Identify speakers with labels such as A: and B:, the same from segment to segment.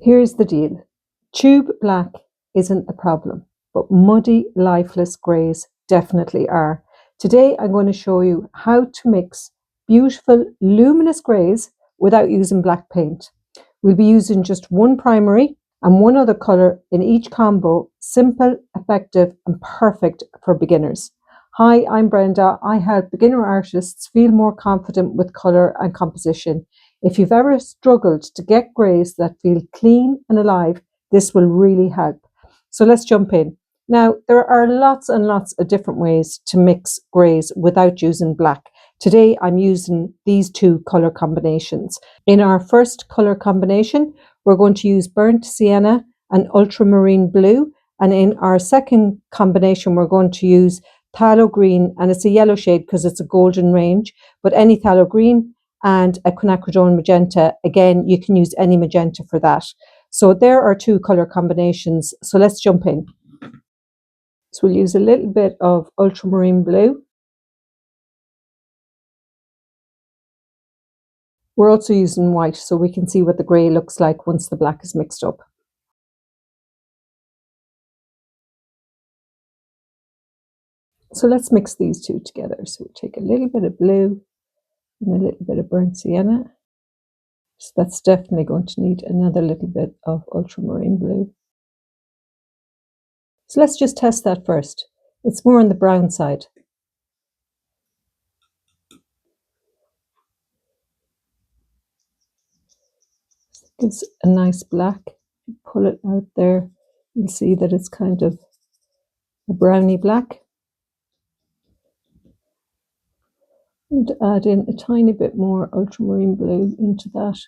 A: Here's the deal. Tube black isn't the problem, but muddy, lifeless greys definitely are. Today I'm going to show you how to mix beautiful luminous greys without using black paint. We'll be using just one primary and one other colour in each combo. Simple, effective and perfect for beginners. Hi, I'm Brenda. I help beginner artists feel more confident with colour and composition. If you've ever struggled to get greys that feel clean and alive, this will really help. So let's jump in. Now, there are lots and lots of different ways to mix greys without using black. Today, I'm using these two colour combinations. In our first colour combination, we're going to use burnt sienna and ultramarine blue. And in our second combination, we're going to use phthalo green, and it's a yellow shade because it's a golden range, but any phthalo green and a quinacridone magenta. Again, you can use any magenta for that. So there are two colour combinations. So let's jump in. So we'll use a little bit of ultramarine blue. We're also using white so we can see what the grey looks like once the black is mixed up. So let's mix these two together. So we'll take a little bit of blue and a little bit of burnt sienna. So that's definitely going to need another little bit of ultramarine blue. So let's just test that first. It's more on the brown side. Gives a nice black. Pull it out there. You'll see that it's kind of a browny black. And add in a tiny bit more ultramarine blue into that.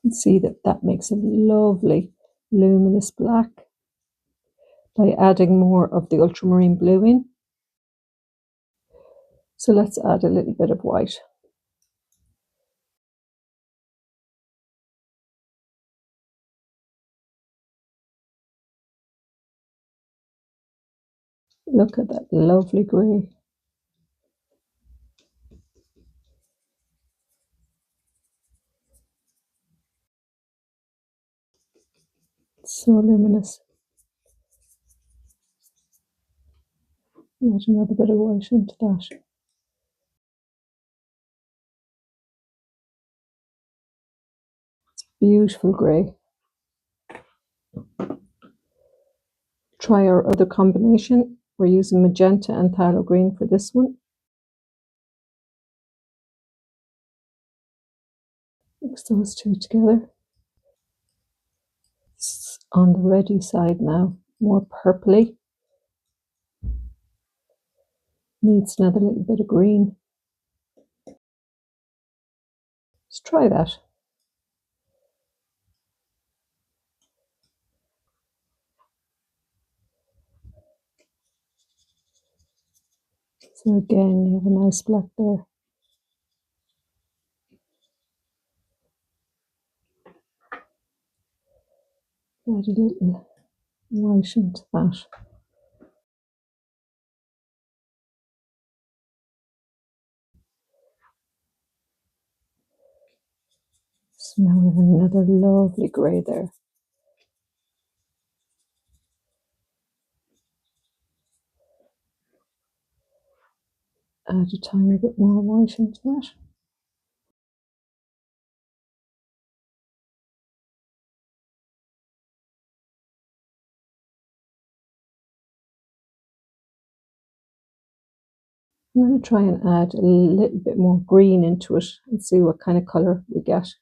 A: And see that that makes a lovely luminous black by adding more of the ultramarine blue in. So let's add a little bit of white. Look at that lovely grey. So luminous. Add another bit of white into that. It's beautiful grey. Try our other combination. We're using magenta and phthalo green for this one. Mix those two together. It's on the ready side now, more purpley. Needs another little bit of green. Let's try that. So again, you have a nice black there. Add a little white into that. So now we have another lovely grey there. Add a tiny bit more white into that. I'm going to try and add a little bit more green into it and see what kind of colour we get.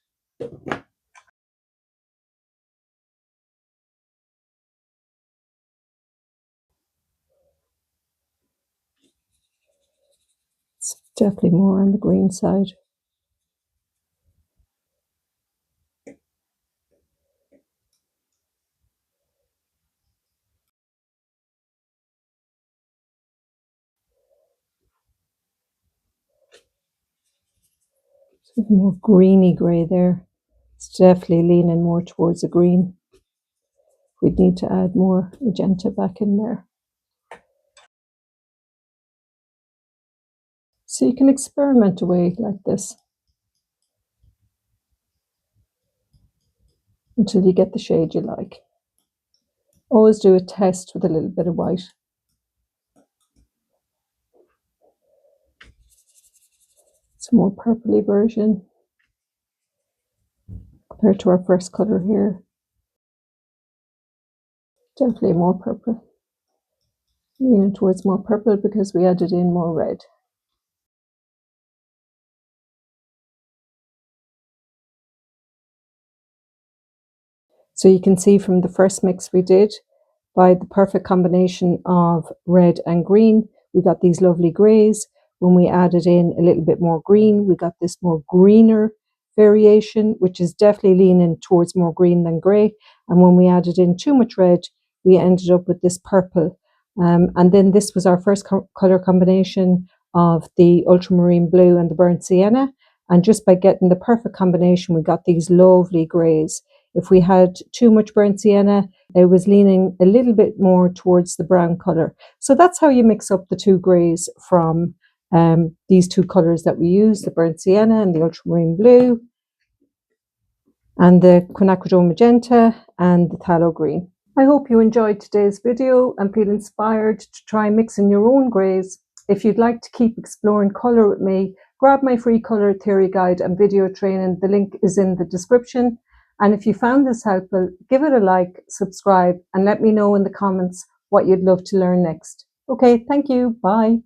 A: It's definitely more on the green side. More greeny grey there. It's definitely leaning more towards the green. we'd need to add more magenta back in there. So you can experiment away like this until you get the shade you like. Always do a test with a little bit of white. It's a more purpley version compared to our first colour here. Definitely more purple. Leaning towards more purple because we added in more red. So you can see from the first mix we did, by the perfect combination of red and green, we got these lovely greys. When we added in a little bit more green, we got this more greener variation, which is definitely leaning towards more green than grey. And when we added in too much red, we ended up with this purple. And then this was our first colour combination of the ultramarine blue and the burnt sienna. And just by getting the perfect combination, we got these lovely greys. If we had too much burnt sienna, it was leaning a little bit more towards the brown colour. So that's how you mix up the two greys from these two colours that we use, the burnt sienna and the ultramarine blue, and the quinacridone magenta and the phthalo green. I hope you enjoyed today's video and feel inspired to try mixing your own greys. If you'd like to keep exploring colour with me, grab my free colour theory guide and video training. The link is in the description. And if you found this helpful, give it a like, subscribe, and let me know in the comments what you'd love to learn next. Okay, thank you. Bye.